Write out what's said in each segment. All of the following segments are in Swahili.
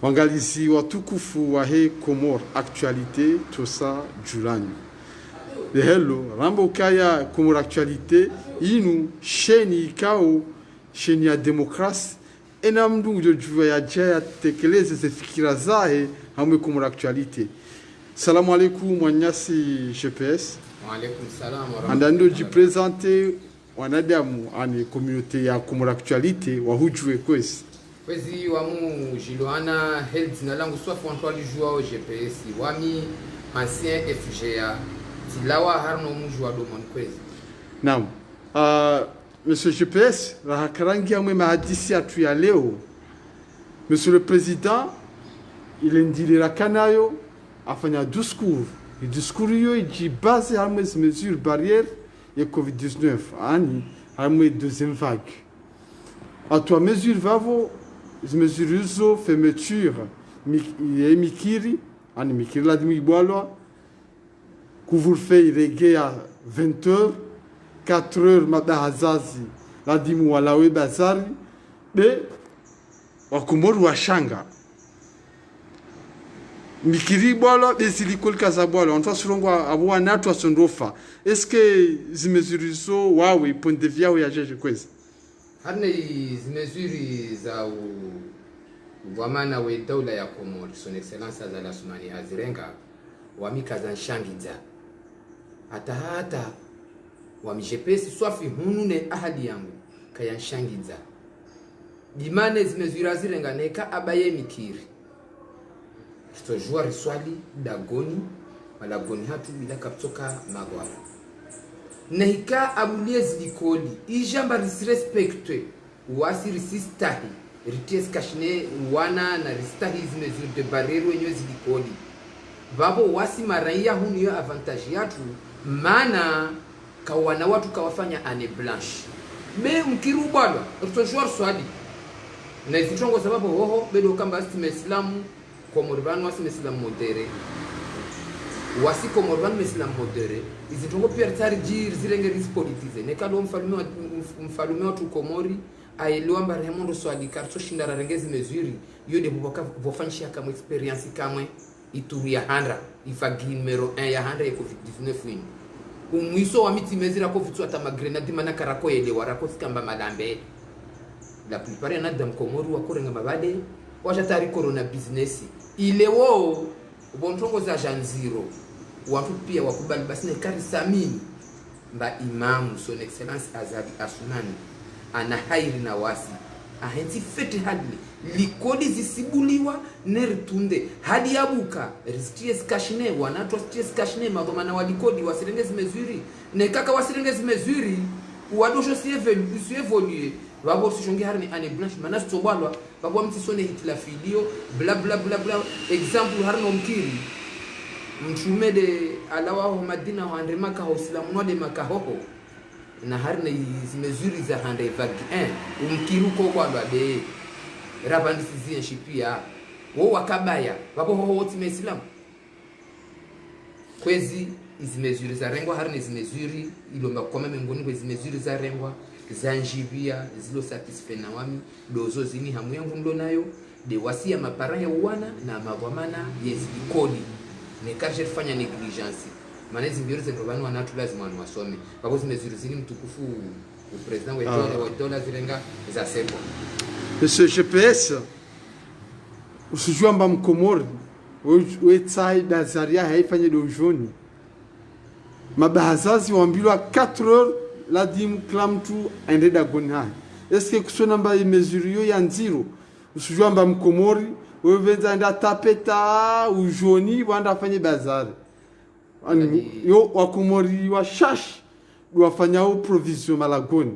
Wangalizi watukufu wa he Komor actualité tosa julanyu. De hello rambo kaya Komor actualité inu sheni ikao sheni ya demokrasi ena mdungu jojuwa ya jaya tekeleze ze fikira zahe hamwe Komor actualité. Salamu alaikum mwanyasi GPS. Wa alaikum salam wa rahmatullahi. Andando jipresente wanadamu ane communauté ya Komor actualité wahujwe kwesi. Kwezi wamu Jiloana health na langu swafu Antoine Joao GPS wami ancien FGA tilawa harno mujwa domon kwezi. Naam. Monsieur GPS rahakarangi amwe mahadisi atu ya leo. Monsieur le Président il indilira kanayo afanya discours. Le discours yo iji base hamwe mesures barrières ya COVID-19 ani hamwe deuxième vague. Atwa mesure vavo mesure zo fermeture mikiri ani mikiri la demi boalwa couvre-feu irrégulier à 20h 4h mabahazazi la dimu walawe bazari be wakumoru washanga mikiri boalwa besilikol kazaboalwa on surongo abwa natu asondofa est-ce que zimezuri zo wawe point de vue ya jeje kwezi Harne zimezuri za wamana we daula ya Komor son excellence Azali Assoumani azirenga wamikaza nshangiza hata wamijepesi swafi hunune ahadi yangu kaya nshangiza dimane zimezuri azirenga neka abaye mikiri kitojua riswali dagoni malagoni hatu bila kaptoka magwara Nehika abulie zilikoli ijamba risrespecte wasi risistahi rities kashne wana na ristahi zimezuri de barreru wenye zilikoli babo wasi maraia huniyo avantage yatu mana kawana watu kawafanya ane blanche me mkiru bado rutojua swali na izitongo sababu hoho bedo kamba asime islamu kwa moribanu wasi islamu modere wasi Komorban meslam modere izitongo pia tari jir zirenge rispolitize nekalo mfalume watu Komori ailuamba Raymond Swali karto shindara rengezi mezuri yode bubaka vofanshia kama experience kamwe ituri ya handra ifagi numero 1 ya handra ya COVID-19 wini umwiso wa miti mezira COVID ata magrenadi mana karako yede warako sikamba malambe la plupart ya nadam Komori wakorenga mabade wajatari corona business ilewo ubontongo za janziro watu pia wakubali basi ne karisamini mba imamu son excellence Azali Assoumani ana hairi na wasi ahenti fete hadi likodi zisibuliwa neritunde hadi yabuka risties kashine wanatu risties kashine magomana walikodi wasirengezi mezuri ne kaka wasirengezi mezuri wadosho si evolue babo sishongi harni ane blanche manas tobalwa babo mtisone hitla video bla bla bla bla example harno mkiri mchume de alawa ho madina ho andre maka ho islamu no de maka ho na harna zimezuri za hande vague 1 umkiru ko kwa babe rabandi sizien shipia wo wakabaya babo ho wote islamu kwezi izimezuri za rengwa harna izimezuri ilomba kwa mengoni kwezi izimezuri za rengwa zanjibia zilo satisfait na wami dozo zini hamu yangu ndo nayo de wasia mapara ya uwana na mavamana yezikodi ne kaje fanya negligence manezi mbiro ze ndobani wanatu lazima wanwasome babo zimezuri zini mtukufu u president wa dola zirenga za sebo. Monsieur GPS usijua mba mkomori wetsai dazaria haifanye dojoni mabahazazi wambilwa 4h la dim klamtu endeda gonha est-ce que kusona mba mesure ya nziro usijua mba mkomori wevenza nda tapeta ujoni wanda fanye bazari yo wakomori wa shash wafanya o provision malagoni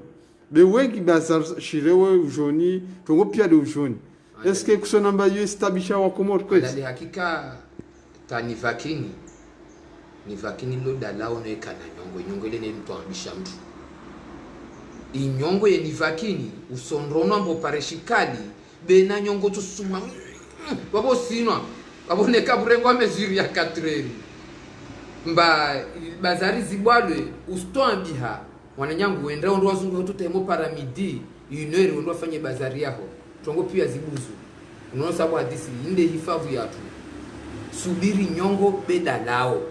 be wengi bazar shirewe ujoni tongo pia de ujoni est-ce que kusona mba yo establisha wakomori kweli ndani hakika tanivakini lo dalao no ekana nyongo ile ne mtu ambisha mtu inyongo ye nivakini usondrono ambo pareshikali bena nyongo tusuma babo sinwa babo ne kaburengo amezuri ya 4 mba bazari zibwalwe ustoambiha wananyangu wenda ndo wazungu tutemo paramidi 1h ndo afanye bazari yako tongo pia zibuzu unaona sababu hadisi inde hifavu yatu subiri nyongo beda lao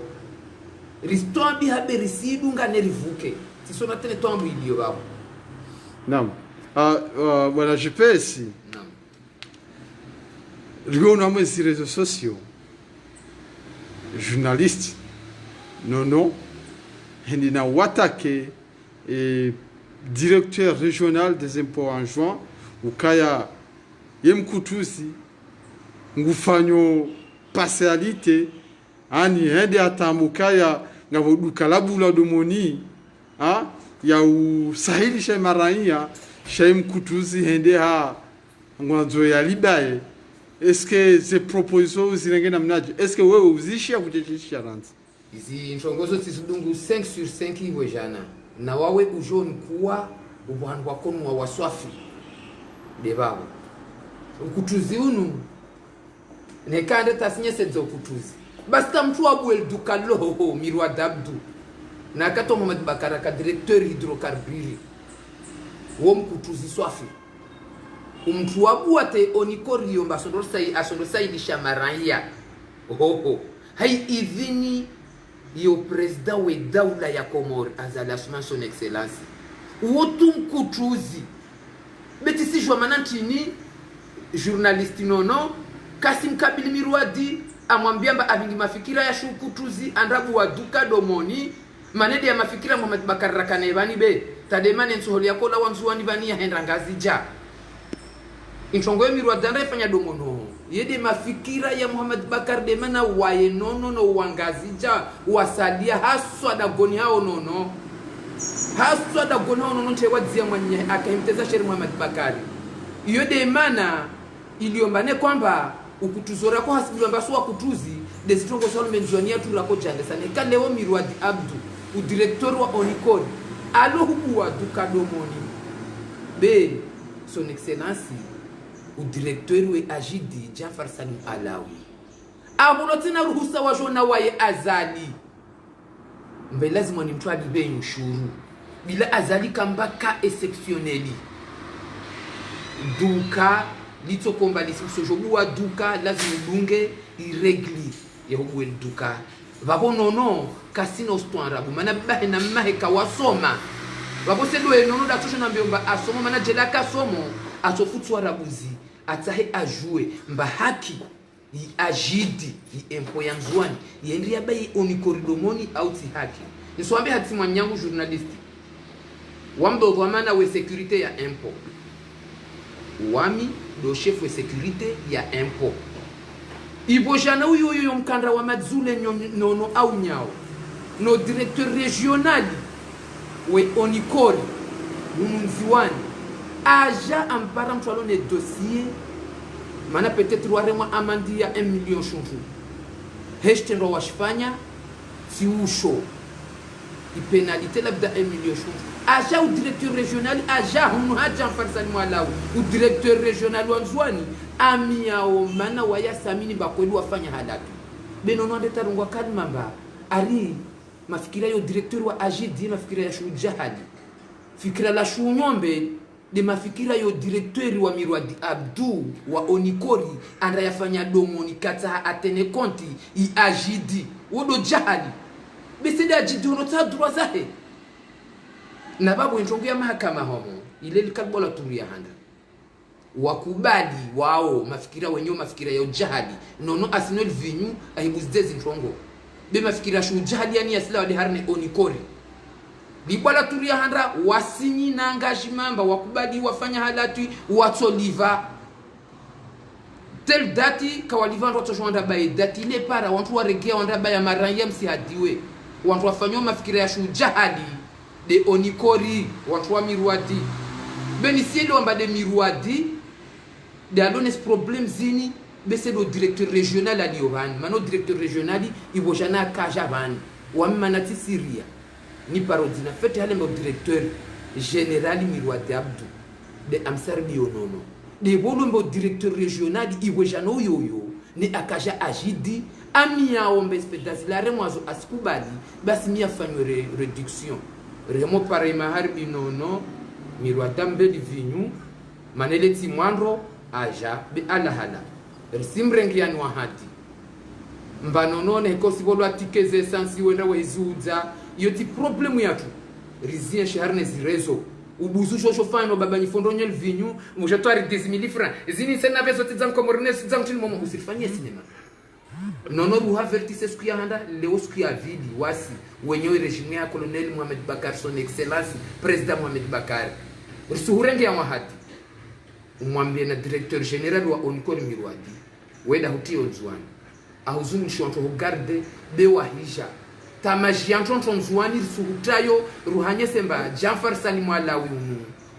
ristombi haberi sidunga nerivuke tisona tene tombu idio babo. Naam. Bwana GPS. Naam. Rigo na mwezi réseaux sociaux. Journaliste. Non. Hendina Watake et directeur régional des impôts en juin ukaya yemkutuzi ngufanyo partialité ani hende atamukaya ngavuduka labula domoni ya usahili sha maraia sha mkutuzi hende ha ngwanzo ya libaye. Est-ce que ces propositions zirengena mnaje? Est-ce que wewe uzishia kujeshia ranzi izi nchongozo tisudungu 5 sur 5 iwe jana na wawe ujoni kuwa ubuhandu wakonu wa waswafi debabo ukutuzi unu nekande tasinye sedzo ukutuzi basta mtu abuel dukalo mirwa dabdu na kato Mohamed Bakara ka directeur hydrocarbures wo mkutuzi swafi umtu wabu ate onikori yomba asondo sai lishamaraya hai idhini yo president we daula ya Komori azalashman son excellence wotu mkutuzi beti si jwa manantini journaliste nono Kasim Kabili Mirwadi amwambiamba avingi mafikira ya shukutuzi andrabu wa duka domoni manede ya mafikira Mohamed Bakar rakane bani be tademane nsuholi ya kola wanzuwani bani ya hendra ngazija inchongo Mirwadi andraifanya domono yede mafikira ya Mohamed Bakar de mana waye no wangazija wasalia haswa da goni hao nono haswa da goni hao nono nchewa dzia mwanye akahimteza sheri Mohamed Bakari yede mana iliombane kwamba ukutuzora kwa hasibu amba suwa kutuzi desitongo solme nzonia tu lako jande sana kaleo Mirwadi Abdu u directeur wa Onikori alo huwa dukadomoni be son excellence u directeur we Ajidi Jafar Salim Alawi abulotina ruhusa wa jona waye azali mbe lazima ni mtu adibe ushuru bila azali kambaka exceptionneli duka lito komba lisisojobu wa duka lazima lunge iregli yehobu el duka vabo nono kasino stwarabu mana bahe na mahe kawasoma vabo sedo nono da tosho na mbiomba asomo mana jela kasomo atofutwa rabuzi atahe ajue mba haki yi Ajidi yi empo ya nzwani yendria bayi onikoridomoni au ti haki niswambe hati mwanyangu journalisti wambo dhamana we sécurité ya empo wami do chef de sécurité ya impôt ibojana uyo mkandra wa madzule nono au nyao no directeur régional we Onikori mununziwani aja ampara mtu alone dossier mana peut-être waremwa amandi ya 1 million shunfu heshtendo washifanya si usho ipenalité labda 1 million shunfu aja u directeur régional aja hunu haja mfarsani mwalawu u directeur régional wanzwani amiao mana waya samini bakwelu wafanya halatu benono ndeta rungwa kadmamba ali mafikira yo directeur wa Ajidi mafikira ya shujahali fikira la shunyombe de mafikira yo directeur wa Mirwadi Abdu wa Onikori anda yafanya domoni kata atene konti i Ajidi wodo jahali besida Ajidi unota droit zahe na babu nchongo ya mahakama homo ile likalbola turia handa wakubali wao mafikira wenyewe mafikira ya jahali nono asinol vinyu ahibuzdezi nchongo be mafikira shu jahali yani asila wadi harne Onikori libola turia handa wasinyi na engagement wakubali wafanya halatu watoliva tel dati kawaliva ndo toshonda bae dati ile para watu waregea wanda bae maranya msihadiwe watu wafanywa mafikira ya shu jahali de Onikori watu wa Mirwadi benisielo amba de Mirwadi de adones problem zini bese do directeur régional ali yoban mano directeur régional ibojana kajaban wa manati Syria ni parodina fete hale mo directeur général Mirwadi Abdu de Amsar Bionono de bolo mo directeur régional ibojana yoyo ni akaja Ajidi amia ombe spedasi la remwazo asikubali basi mia fanywe réduction remo pare maharbi nono Mirwadi Mbeli vinyu maneleti mwandro aja be alahala risimrengiani wahati mbanonone hekosivolwa tikeze sansi wenda wezuza iyo ti problemu yatu rizie shaharne zirezo ubuzu shosho fano baba nyifondo nyel vinyu mushatwari 10000 francs zini sena bezo tizam komornes tizam tin momo usifanyie sinema nono ruha vertise skia handa leo skia vidi wasi wenyewe regime ya colonel Mohamed Bakar son excellence president Mohamed Bakar risuhurenge ya wahati umwambie na directeur general wa Onikori Mirwadi weda hutio nzuani ahuzuni shonto garde de wahisha tamajianto nzuani risuhutayo ruhanye semba Jafar Salim Alawi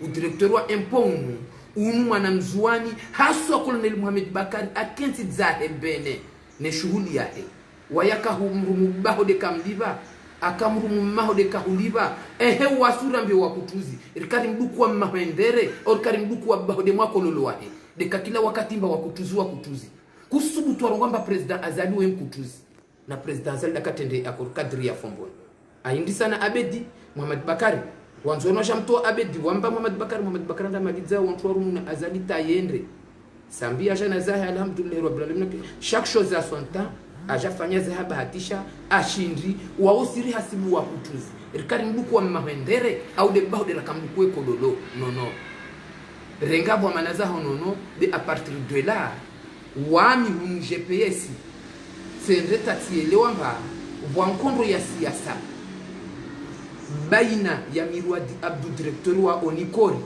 u directeur wa imponu unu mwana mzuani haswa colonel Mohamed Bakar akenti zahe bene ne shughuli yake wayaka humrumu baho de kamliba akamrumu maho de kahuliba ehe wasura mbe wakutuzi rikari mduku wa mahwendere au rikari mduku wa baho de mwakololo wahe de kakila wakati mba wakutuzi kusubutu warongamba president Azali we mkutuzi na president Azali dakatende akor kadri ya fombon aindi sana Abedi Muhammad Bakari wanzono shamto Abedi wamba Muhammad Bakari nda maliza wantu warumu na Azali tayendre sambi aja na zahe alhamdulillah rabbil alamin chaque chose à son temps aja fanya zahaba hatisha ashindri waosiri hasibu wa kutuzi rikari mduku wa mahwendere au de baho de la kamduku e kololo nono rengabo manaza honono de à partir de là wami hun GPS sende tatielewa mba bwankondo ya siasa baina ya Mirwadi Abdou directeur wa Onikori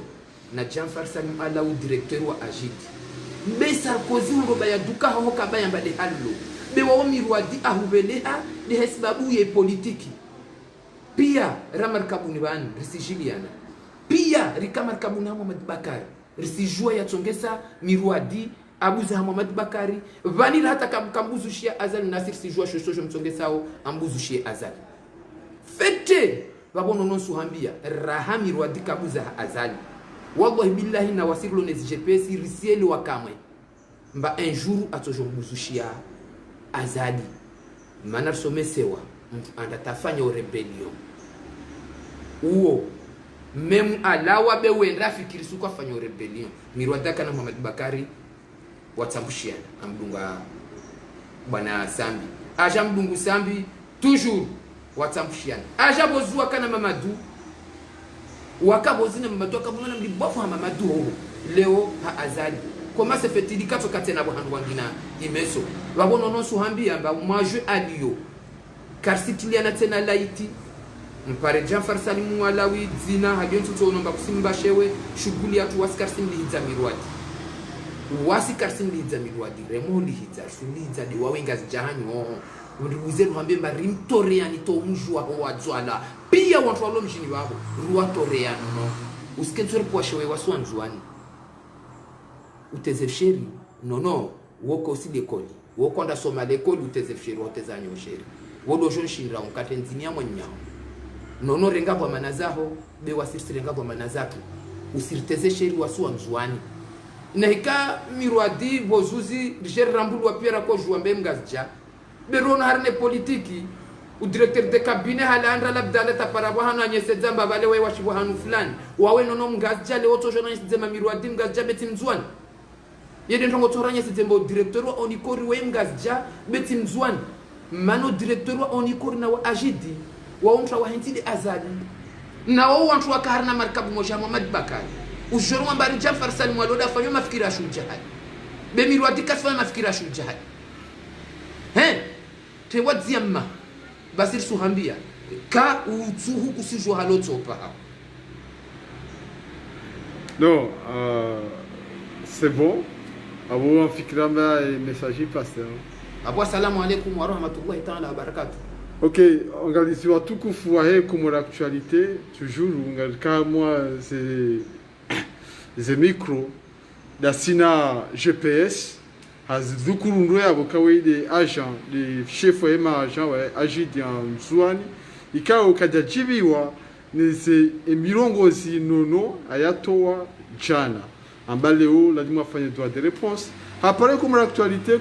na Jafar Salim Alawi directeur wa Ajidi be Sarkozy ngoba ya duka ho kabaya mbade hallo be wa Mirwadi ahubeleha de hesbabu ye politiki pia ramarkabuni ban risijiliana pia rikamarkabuni Muhammad Bakari risijua ya tsongesa Mirwadi abuza Muhammad Bakari vani hata kambuzushia Azali Nasir sijua shosho mtsongesao ambuzushie Azali fete babono nonsu hambia rahami Mirwadi kabuza Azali wallahi billahi na wasirlo ne GPS risieli wakamwe mba un jour atojombuzushia Azali manar somesewa mtu andatafanya rebellion uo memu alawa be wenda fikiri suko afanya rebellion Mirwadi kana Muhammad Bakari watsambushiana amdunga bwana Sambi aja mdungu Sambi toujours watsambushiana aja bozua kana Mamadou wakabozina Mamadou akabona mlibofu Mamadou leo ha Azali comment se fait-il kato katena bohandu wangina imeso wabono no suhambi amba maju aliyo karsitiliana tena laiti mpare Jafar Salim Alawi zina hagentu tonomba kusimba shewe shughuli yatu waskarsimli hiza Mirwadi wasikarsimli hiza Mirwadi remondi hiza suliza di wawenga zijahanyo uzeru hambemba rimtoreani to mjua ho wadzwala pia watu walo mjini wabo ruwatoreano no usikenzore kwa shewe waswanzwani utezefsheri nono woko si lekoli woko nda soma lekoli utezefsheri wotezanyo sheri wodo shonshinra unkatenzimia mwenyao nono rengabwa manazaho be wasirisi rengabwa manazatu usiriteze sheri wasuwa nzuani na hika Mirwadi bozuzi dijeri rambulu wapiera kwa juambe mgazja berono harne politiki u directeur de cabinet halanda labdaleta parabo hanu anyeseza mbabale we washibu hanu fulani wawe nono mgazja le oto jona nyesema Mirwadi mgazja beti mzuani yede ntongo toranya sitembo directeur wa Onikori we mgazja beti mzuani mano directeur wa Onikori na wa Ajidi wa ontra wa hentide Azali na wa wantu wa karna markabu moja Muhammad Bakari ujoro mbari Jafar Salim Aloda fanyo mafikira shujahad be Mirwadi kasfa mafikira shujahad te wadziyamma basir suhambia ka utsuhu kusijwa haloto pa non c'est bon abo fikrama et message passé abo assalamu alaykum wa rahmatullahi ta'ala wa barakatuh. Ok, on regarde ici tout coup comme l'actualité toujours on regarde moi c'est micro d'Asina GPS as dukurundwe abokawe de agent de chef wa agent wa agidi en Mzwani ikao kajajibiwa ni se emirongozi nono ayatoa jana ambaleo lazima afanye droit de réponse après comme l'actualité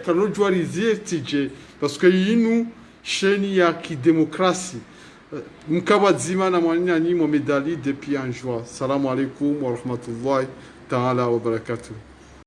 kano juarizie tije parce que yinu cheni ya kidemokrasi mkaba zima na mwanini ni mo medali depuis un jour. Salam alaikum wa rahmatullahi ta'ala wa barakatuh.